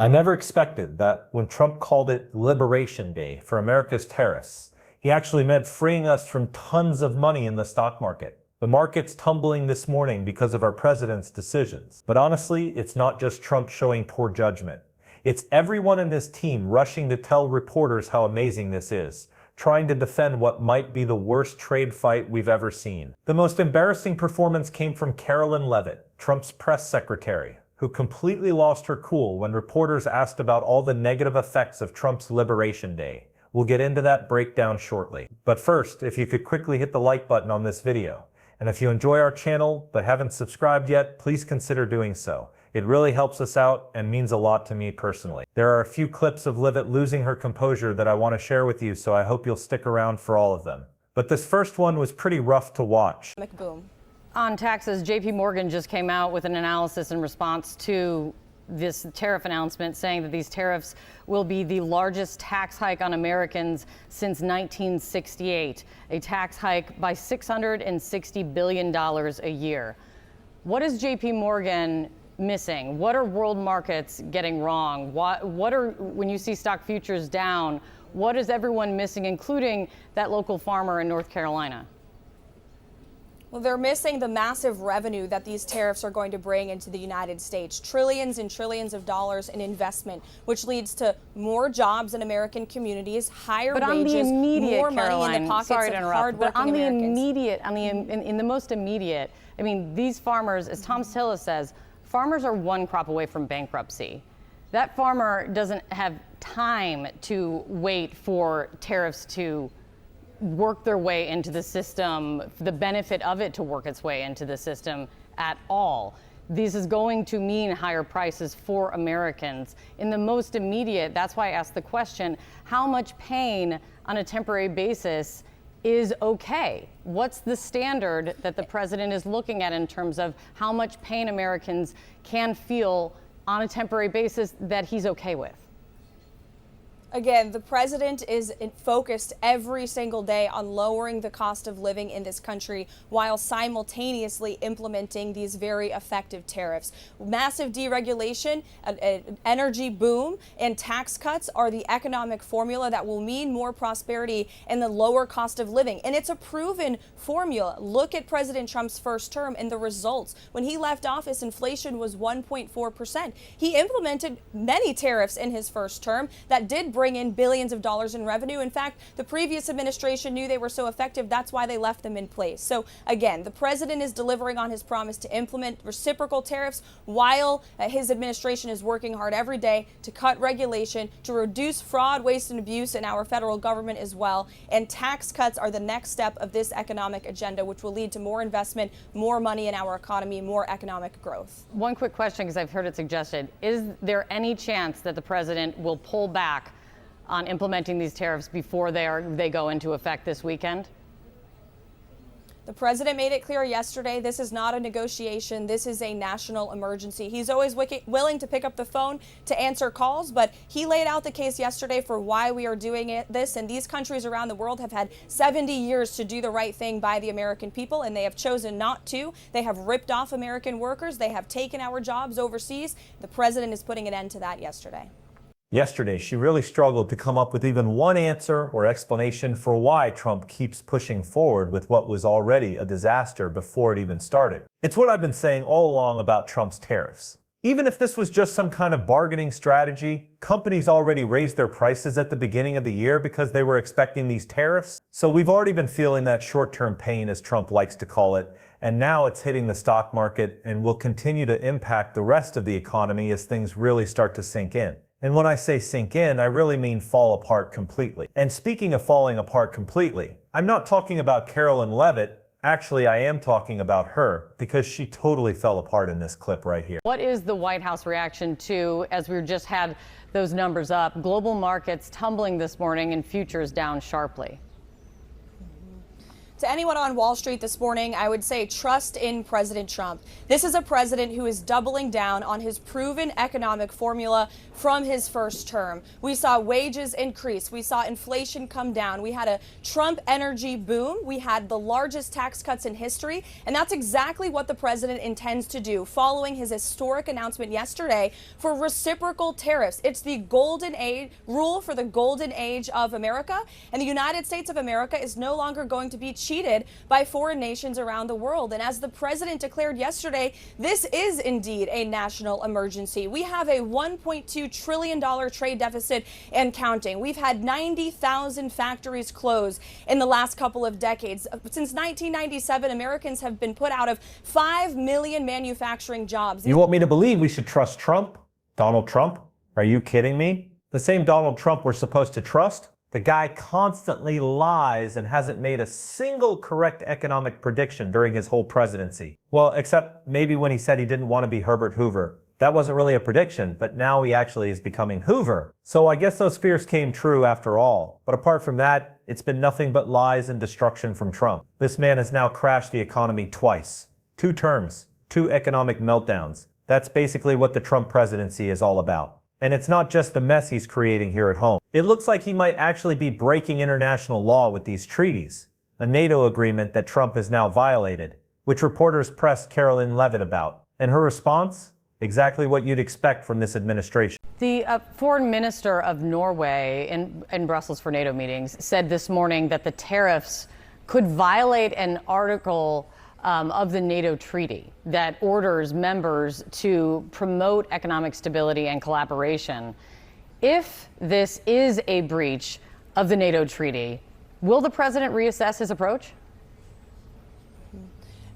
I never expected that when Trump called it Liberation Day for America's tariffs, he actually meant freeing us from tons of money in the stock market. The market's tumbling this morning because of our president's decisions. But honestly, it's not just Trump showing poor judgment. It's everyone in his team rushing to tell reporters how amazing this is, trying to defend what might be the worst trade fight we've ever seen. The most embarrassing performance came from Karoline Leavitt, Trump's press secretary, who completely lost her cool when reporters asked about all the negative effects of Trump's Liberation Day. We'll get into that breakdown shortly. But first, if you could quickly hit the like button on this video. And if you enjoy our channel but haven't subscribed yet, please consider doing so. It really helps us out and means a lot to me personally. There are a few clips of Leavitt losing her composure that I want to share with you, so I hope you'll stick around for all of them. But this first one was pretty rough to watch. Boom. On taxes, JP Morgan just came out with an analysis in response to this tariff announcement, saying that these tariffs will be the largest tax hike on Americans since 1968, a tax hike by $660 billion a year. What is JP Morgan missing? What are world markets getting wrong? What are, when you see stock futures down, what is everyone missing, including that local farmer in North Carolina? Well, they're missing the massive revenue that these tariffs are going to bring into the United States. Trillions and trillions of dollars in investment, which leads to more jobs in American communities, higher wages, more money in the pockets of hardworking Americans. In the most immediate, I mean, these farmers, as Tom Silla says, farmers are one crop away from bankruptcy. That farmer doesn't have time to wait for tariffs to work their way into the system, for the benefit of it to work its way into the system at all. This is going to mean higher prices for Americans. In the most immediate, that's why I asked the question, how much pain on a temporary basis is okay? What's the standard that the president is looking at in terms of how much pain Americans can feel on a temporary basis that he's okay with? Again, the president is focused every single day on lowering the cost of living in this country while simultaneously implementing these very effective tariffs. Massive deregulation, an energy boom, and tax cuts are the economic formula that will mean more prosperity and the lower cost of living. And it's a proven formula. Look at President Trump's first term and the results. When he left office, inflation was 1.4%. He implemented many tariffs in his first term that did bring in billions of dollars in revenue. In fact, the previous administration knew they were so effective, that's why they left them in place. So again, the president is delivering on his promise to implement reciprocal tariffs while his administration is working hard every day to cut regulation, to reduce fraud, waste, and abuse in our federal government as well. And tax cuts are the next step of this economic agenda, which will lead to more investment, more money in our economy, more economic growth. One quick question, because I've heard it suggested. Is there any chance that the president will pull back on implementing these tariffs before they go into effect this weekend? The president made it clear yesterday, this is not a negotiation. This is a national emergency. He's always willing to pick up the phone to answer calls, but he laid out the case yesterday for why we are doing this. And these countries around the world have had 70 years to do the right thing by the American people, and they have chosen not to. They have ripped off American workers. They have taken our jobs overseas. The president is putting an end to that yesterday. Yesterday, she really struggled to come up with even one answer or explanation for why Trump keeps pushing forward with what was already a disaster before it even started. It's what I've been saying all along about Trump's tariffs. Even if this was just some kind of bargaining strategy, companies already raised their prices at the beginning of the year because they were expecting these tariffs. So we've already been feeling that short-term pain, as Trump likes to call it, and now it's hitting the stock market and will continue to impact the rest of the economy as things really start to sink in. And when I say sink in, I really mean fall apart completely. And speaking of falling apart completely, I'm not talking about Karoline Leavitt. Actually, I am talking about her because she totally fell apart in this clip right here. What is the White House reaction to, as we just had those numbers up, global markets tumbling this morning and futures down sharply? To anyone on Wall Street this morning, I would say trust in President Trump. This is a president who is doubling down on his proven economic formula from his first term. We saw wages increase. We saw inflation come down. We had a Trump energy boom. We had the largest tax cuts in history. And that's exactly what the president intends to do following his historic announcement yesterday for reciprocal tariffs. It's the golden age rule for the golden age of America. And the United States of America is no longer going to be cheated by foreign nations around the world. And as the president declared yesterday, this is indeed a national emergency. We have a $1.2 trillion trade deficit and counting. We've had 90,000 factories close in the last couple of decades. Since 1997, Americans have been put out of 5 million manufacturing jobs. You want me to believe we should trust Trump? Donald Trump? Are you kidding me? The same Donald Trump we're supposed to trust? The guy constantly lies and hasn't made a single correct economic prediction during his whole presidency. Well, except maybe when he said he didn't want to be Herbert Hoover. That wasn't really a prediction, but now he actually is becoming Hoover. So I guess those fears came true after all. But apart from that, it's been nothing but lies and destruction from Trump. This man has now crashed the economy twice. 2 terms, 2 economic meltdowns. That's basically what the Trump presidency is all about. And it's not just the mess he's creating here at home. It looks like he might actually be breaking international law with these treaties, a NATO agreement that Trump has now violated, which reporters pressed Karoline Leavitt about. And her response? Exactly what you'd expect from this administration. The foreign minister of Norway in Brussels for NATO meetings said this morning that the tariffs could violate an article of the NATO treaty that orders members to promote economic stability and collaboration. If this is a breach of the NATO treaty, will the president reassess his approach?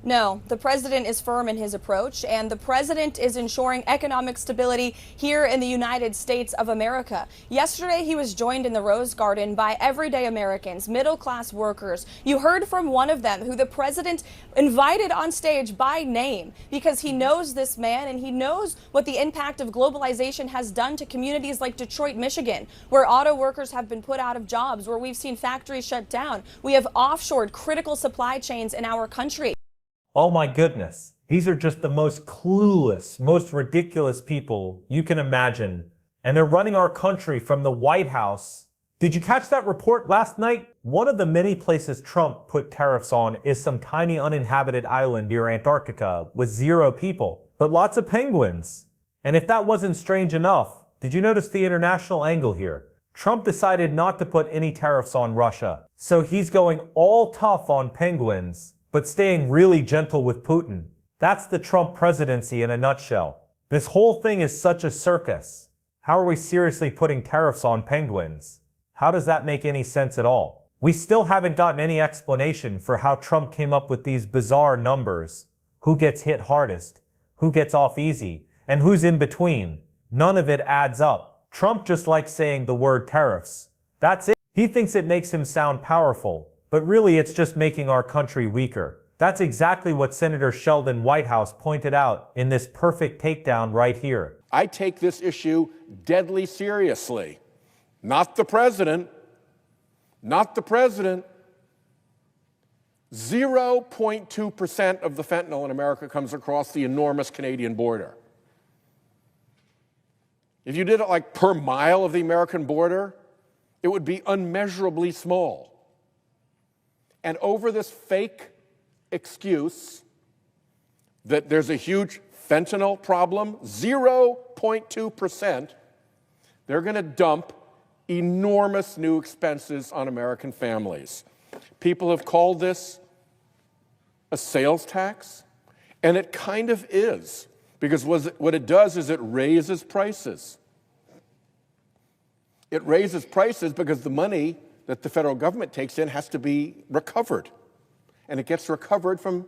No, the president is firm in his approach, and the president is ensuring economic stability here in the United States of America. Yesterday, he was joined in the Rose Garden by everyday Americans, middle-class workers. You heard from one of them who the president invited on stage by name because he knows this man and he knows what the impact of globalization has done to communities like Detroit, Michigan, where auto workers have been put out of jobs, where we've seen factories shut down. We have offshored critical supply chains in our country. Oh my goodness. These are just the most clueless, most ridiculous people you can imagine. And they're running our country from the White House. Did you catch that report last night? One of the many places Trump put tariffs on is some tiny uninhabited island near Antarctica with 0 people, but lots of penguins. And if that wasn't strange enough, did you notice the international angle here? Trump decided not to put any tariffs on Russia. So he's going all tough on penguins, but staying really gentle with Putin. That's the Trump presidency in a nutshell. This whole thing is such a circus. How are we seriously putting tariffs on penguins? How does that make any sense at all? We still haven't gotten any explanation for how Trump came up with these bizarre numbers. Who gets hit hardest? Who gets off easy? And who's in between? None of it adds up. Trump just likes saying the word tariffs. That's it. He thinks it makes him sound powerful. But really, it's just making our country weaker. That's exactly what Senator Sheldon Whitehouse pointed out in this perfect takedown right here. I take this issue deadly seriously. Not the president. Not the president. 0.2% of the fentanyl in America comes across the enormous Canadian border. If you did it like per mile of the American border, it would be unmeasurably small. And over this fake excuse that there's a huge fentanyl problem, 0.2%, they're going to dump enormous new expenses on American families. People have called this a sales tax, and it kind of is, because what it does is it raises prices. It raises prices because the money that the federal government takes in has to be recovered. And it gets recovered from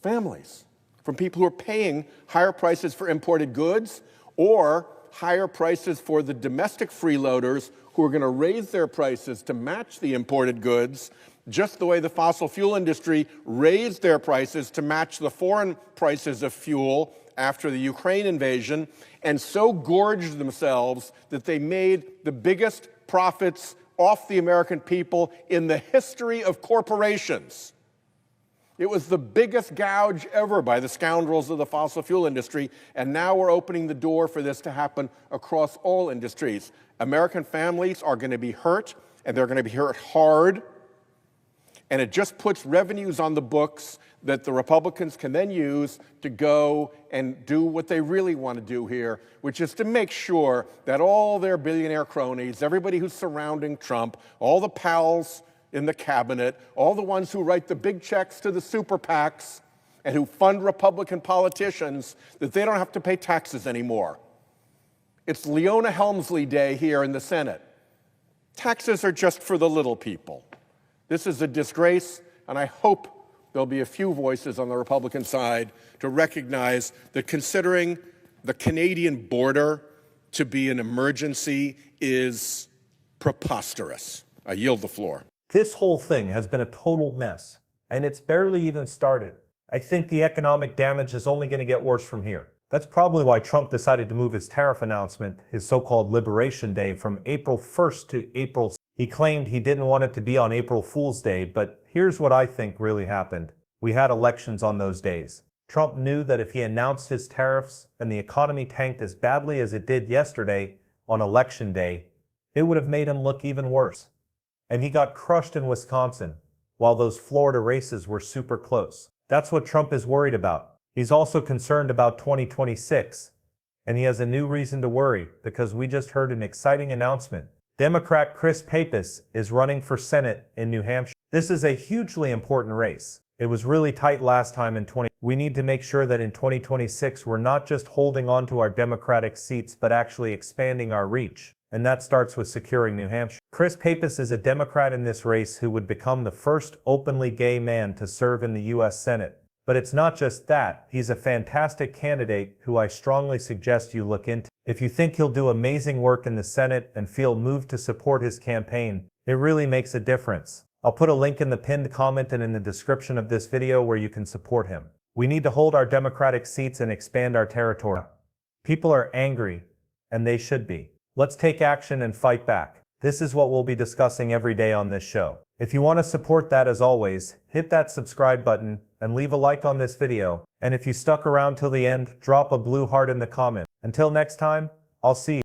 families, from people who are paying higher prices for imported goods or higher prices for the domestic freeloaders who are going to raise their prices to match the imported goods, just the way the fossil fuel industry raised their prices to match the foreign prices of fuel after the Ukraine invasion, and so gorged themselves that they made the biggest profits off the American people in the history of corporations. It was the biggest gouge ever by the scoundrels of the fossil fuel industry, and now we're opening the door for this to happen across all industries. American families are going to be hurt, and they're going to be hurt hard, and it just puts revenues on the books that the Republicans can then use to go and do what they really want to do here, which is to make sure that all their billionaire cronies, everybody who's surrounding Trump, all the pals in the cabinet, all the ones who write the big checks to the super PACs and who fund Republican politicians, that they don't have to pay taxes anymore. It's Leona Helmsley Day here in the Senate. Taxes are just for the little people. This is a disgrace, and I hope there'll be a few voices on the Republican side to recognize that considering the Canadian border to be an emergency is preposterous. I yield the floor. This whole thing has been a total mess, and it's barely even started. I think the economic damage is only going to get worse from here. That's probably why Trump decided to move his tariff announcement, his so-called Liberation Day, from April 1st to April 2nd. He claimed he didn't want it to be on April Fool's Day, but here's what I think really happened. We had elections on those days. Trump knew that if he announced his tariffs and the economy tanked as badly as it did yesterday on Election Day, it would have made him look even worse. And he got crushed in Wisconsin, while those Florida races were super close. That's what Trump is worried about. He's also concerned about 2026, and he has a new reason to worry because we just heard an exciting announcement. Democrat Chris Pappas is running for Senate in New Hampshire. This is a hugely important race. It was really tight last time in 2020. We need to make sure that in 2026 we're not just holding on to our Democratic seats, but actually expanding our reach. And that starts with securing New Hampshire. Chris Pappas is a Democrat in this race who would become the first openly gay man to serve in the U.S. Senate. But it's not just that. He's a fantastic candidate who I strongly suggest you look into. If you think he'll do amazing work in the Senate and feel moved to support his campaign, it really makes a difference. I'll put a link in the pinned comment and in the description of this video where you can support him. We need to hold our Democratic seats and expand our territory. People are angry, and they should be. Let's take action and fight back. This is what we'll be discussing every day on this show. If you want to support that, as always, hit that subscribe button and leave a like on this video. And if you stuck around till the end, drop a blue heart in the comment. Until next time, I'll see you.